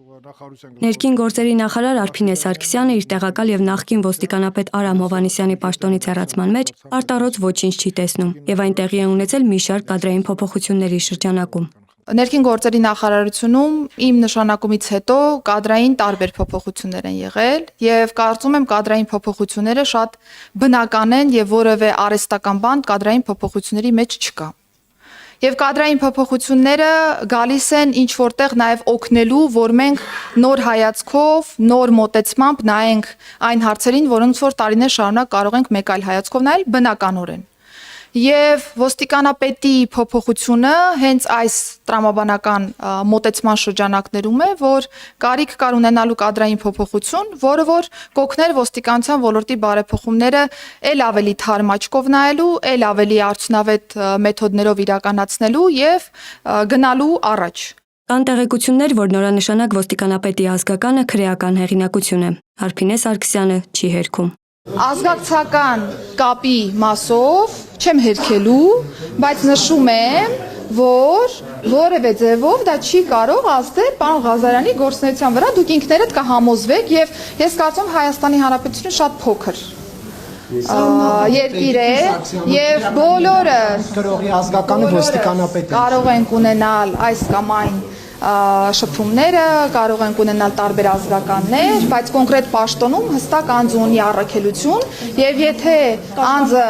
Ներքին գործերի նախարար Արփինե Սարգսյանը իր տեղակալ եւ նախկին ոստիկանապետ Արամ Հովհաննիսյանի պաշտոնից հեռացման մեջ արտառոց ոչինչ չի տեսնում եւ այն տեղի է ունեցել մի շարք կադրային փոփոխությունների շրջանակում։ Ներքին գործերի նախարարությունում իմ նշանակումից հետո կադրային տարբեր փոփոխություններ են եղել եւ կարծում եմ կադրային փոփոխությունները շատ բնական են եւ որևէ արհեստական բան կադրային փոփոխությունների մեջ չկա։ Եվ կադրային փոփոխությունները գալիս են ինչ որտեղ նաև օգնելու, որ մենք նոր հայացքով, նոր մոտեցմամբ նայենք այն հարցերին, որոնց որ տարիներ շարունակ կարող ենք մեկ այլ հայացքով նայել բնականորեն։ Եվ ոստիկանապետի փոփոխությունը հենց այս տրամաբանական մոտեցման շրջանակներում է, որ կարիք կար ունենալու կադրային փոփոխություն, որը որ կօգներ ոստիկանության ոլորտի բարեփոխումները ել ավելի թարմ աչքով նայելու, ել ավելի արդյունավետ մեթոդներով իրականացնելու եւ գնալու առաջ։ Կան տեղեկություններ, որ նորանշանակ ոստիկանապետի ազգականը քրեական հեղինակություն է։ Արփինե Սարգսյանը չի հերքում։ Ազգակցական կապի մասով չեմ հերքելու, բայց նշում եմ, որ որևէ ձևով դա չի կարող ազդել պարոն Ղազարյանի գործունեության վրա, դուք ինքներդ կհամոզվեք եւ ես կարծում Հայաստանի Հանրապետությունը շատ փոքր երկիր է եւ բոլորը գրողի ազգականը ոստիկանապետը կարող ենք ունենալ այս կամ այն շփումները, կարող ենք ունենալ տարբեր ազգականներ, բայց կոնկրետ պաշտոնում հստակ անձ ունի առաքելություն եւ եթե անձը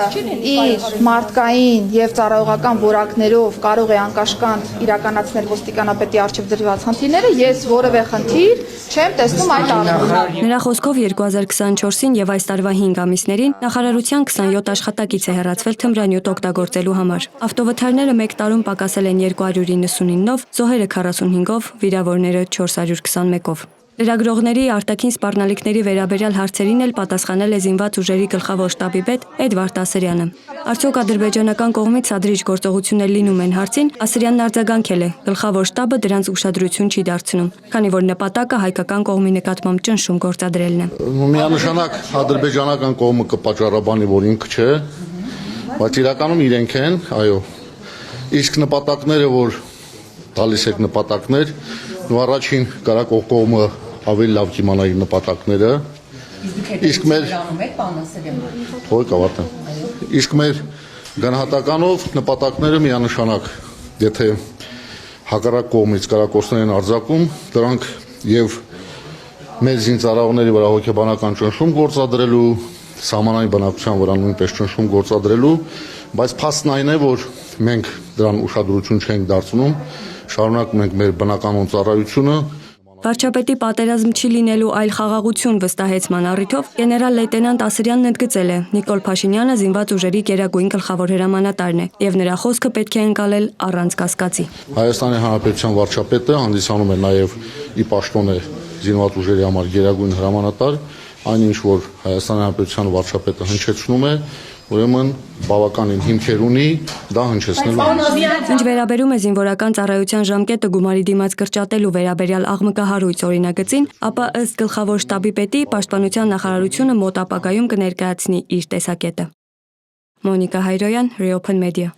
իր մարդկային եւ ծառայողական որակներով կարող է անկաշկանդ իրականացնել ոստիկանապետի արչեւ դրված խնդիրները, ես որևէ խնդիր չեմ տեսնում այդ առումով։ Նրա խոսքով 2024-ին եւ այս տարվա 5 ամիսներին նախարարության 27 աշխատակից է հեռացվել թմրանյութ օգտագործելու համար։ Ավտովթարները 1 տարում պակասել են 299-ով, զոհերը 45-ով, վիրավորները 421-ով։ Լրագրողների արտաքին սպառնալիքների վերաբերյալ հարցերին էլ պատասխանել է զինված ուժերի գլխավոր շտաբի պետ Էդվարդ Ասրյանը։ Արդյոք ադրբեջանական կողմից սադրիչ գործողություններ լինում են հարցին, Ասրյանն արձագանքել է, գլխավոր շտաբը դրանց ուշադրություն չի դարձնում, քանի որ նպատակը հայկական կողմի նկատմամբ ճնշում գործադրելն է։ Միանշանակ ադրբեջանական կողմը կպատճառաբանի, որ ինքը չէ, բայց իրականում իրենք են, այո։ Իսկ նպատակները, որ տալիս եք նպատակներ, ու առաջին կարակող կողմը ավելի լավ կիմանա իր նպատակները։ Իսկ մեր Իսկ մեր գնահատականով նպատակները միանշանակ, եթե հակառակ կողմից կարակոսներ են արձակում, դրանք եւ մեր զինծառայողների վրա հոգեբանական ճնշում գործադրելու, սահմանային բնակչության վրա նույնպես ճնշում գործադրելու, բայց փաստն այն է, որ մենք դրան ուշադրություն չենք դարձնում, շարունակում ենք մեր բնականոն ծառայությունը։ Վարչապետի պատերազմ չի լինելու այլ խաղաղություն վստահեցման առիթով գեներալ լեյտենանտ Ասրյանն ընդգծել է Նիկոլ Փաշինյանը զինված ուժերի գերագույն գլխավոր հրամանատարն է եւ նրա խոսքը պետք է ընկալել առանց կասկածի։ Հայաստանի Հանրապետության վարչապետը հանդիսանում է նաեւ ի պաշտոն է զինված ուժերի համար գերագույն հրամանատար, այնինչ որ Հայաստանի Հանրապետության վարչապետը հնչեցնում է, ուրեմն բավականին հիմքեր ունի դա հնչեցնելու։ Ինչ վերաբերում է զինվորական ծառայության ժամկետը գումարի դիմաց կրճատելու վերաբերյալ աղմկահարույց օրինագծին, ապա ըստ գլխավոր շտաբի պետի պաշտպանության նախարարությունը մոտ ապագայում կներկայացնի իր տեսակետը։ Մոնիկա Հայրոյան, Reopen Media։